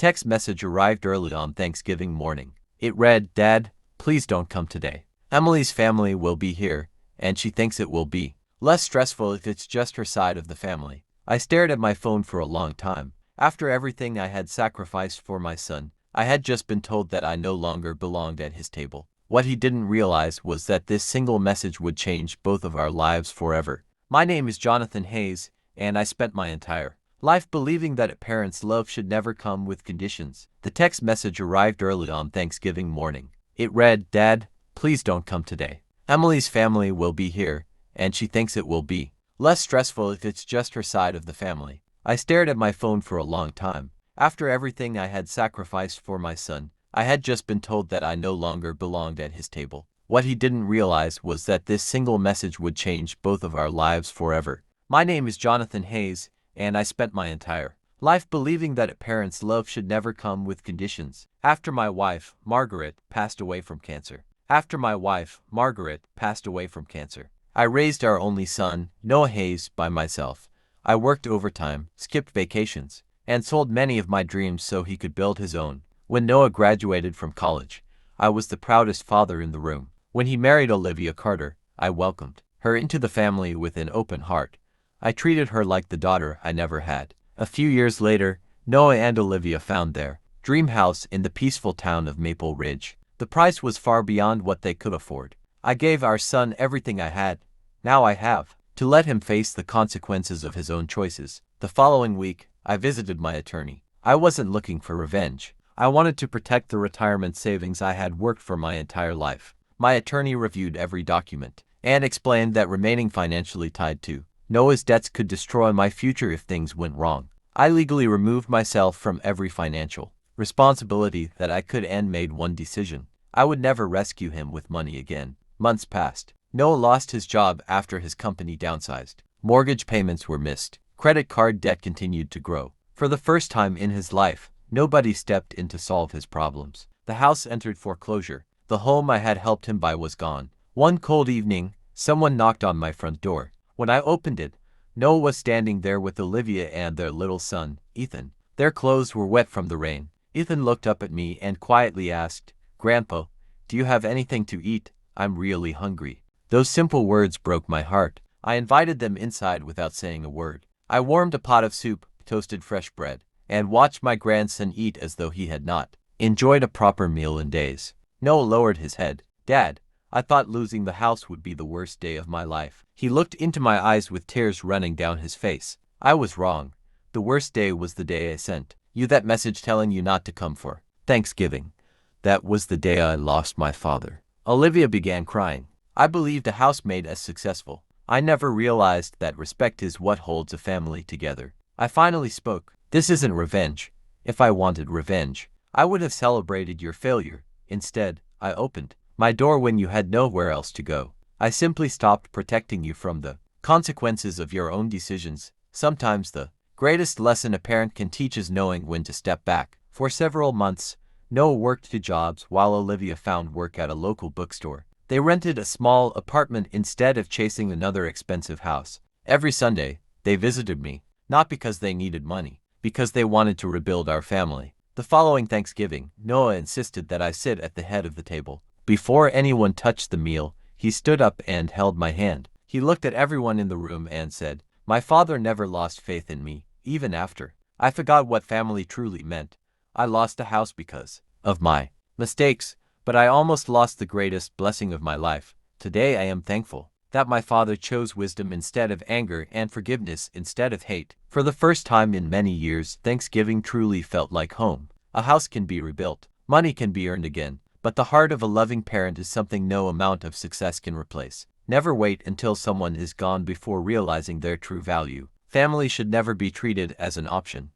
text message arrived early on Thanksgiving morning. It read, "Dad, please don't come today. Emily's family will be here, and she thinks it will be less stressful if it's just her side of the family." I stared at my phone for a long time. After everything I had sacrificed for my son, I had just been told that I no longer belonged at his table. What he didn't realize was that this single message would change both of our lives forever. My name is Jonathan Hayes, and I spent my entire life believing that a parent's love should never come with conditions. The text message arrived early on Thanksgiving morning. It read, "Dad, please don't come today. Emily's family will be here, and she thinks it will be less stressful if it's just her side of the family." I stared at my phone for a long time. After everything I had sacrificed for my son, I had just been told that I no longer belonged at his table. What he didn't realize was that this single message would change both of our lives forever. My name is Jonathan Hayes, and I spent my entire life believing that a parent's love should never come with conditions. After my wife, Margaret, passed away from cancer. I raised our only son, Noah Hayes, by myself. I worked overtime, skipped vacations, and sold many of my dreams so he could build his own. When Noah graduated from college, I was the proudest father in the room. When he married Olivia Carter, I welcomed her into the family with an open heart. I treated her like the daughter I never had. A few years later, Noah and Olivia found their dream house in the peaceful town of Maple Ridge. The price was far beyond what they could afford. I gave our son everything I had. Now I have to let him face the consequences of his own choices. The following week, I visited my attorney. I wasn't looking for revenge. I wanted to protect the retirement savings I had worked for my entire life. My attorney reviewed every document and explained that remaining financially tied to Noah's debts could destroy my future if things went wrong. I legally removed myself from every financial responsibility that I could and made one decision. I would never rescue him with money again. Months passed. Noah lost his job after his company downsized. Mortgage payments were missed. Credit card debt continued to grow. For the first time in his life, nobody stepped in to solve his problems. The house entered foreclosure. The home I had helped him buy was gone. One cold evening, someone knocked on my front door. When I opened it, Noah was standing there with Olivia and their little son, Ethan. Their clothes were wet from the rain. Ethan looked up at me and quietly asked, "Grandpa, do you have anything to eat? I'm really hungry." Those simple words broke my heart. I invited them inside without saying a word. I warmed a pot of soup, toasted fresh bread, and watched my grandson eat as though he had not enjoyed a proper meal in days. Noah lowered his head. "Dad, I thought losing the house would be the worst day of my life." He looked into my eyes with tears running down his face. "I was wrong. The worst day was the day I sent you that message telling you not to come for Thanksgiving. That was the day I lost my father." Olivia began crying. I believed a house made us successful. I never realized that respect is what holds a family together. I finally spoke. "This isn't revenge. If I wanted revenge, I would have celebrated your failure. Instead, I opened my door when you had nowhere else to go. I simply stopped protecting you from the consequences of your own decisions." Sometimes the greatest lesson a parent can teach is knowing when to step back. For several months, Noah worked 2 jobs while Olivia found work at a local bookstore. They rented a small apartment instead of chasing another expensive house. Every Sunday, they visited me, not because they needed money, because they wanted to rebuild our family. The following Thanksgiving, Noah insisted that I sit at the head of the table. Before anyone touched the meal, he stood up and held my hand. He looked at everyone in the room and said, "My father never lost faith in me, even after I forgot what family truly meant. I lost a house because of my mistakes, but I almost lost the greatest blessing of my life. Today I am thankful that my father chose wisdom instead of anger and forgiveness instead of hate." For the first time in many years, Thanksgiving truly felt like home. A house can be rebuilt, money can be earned again, but the heart of a loving parent is something no amount of success can replace. Never wait until someone is gone before realizing their true value. Family should never be treated as an option.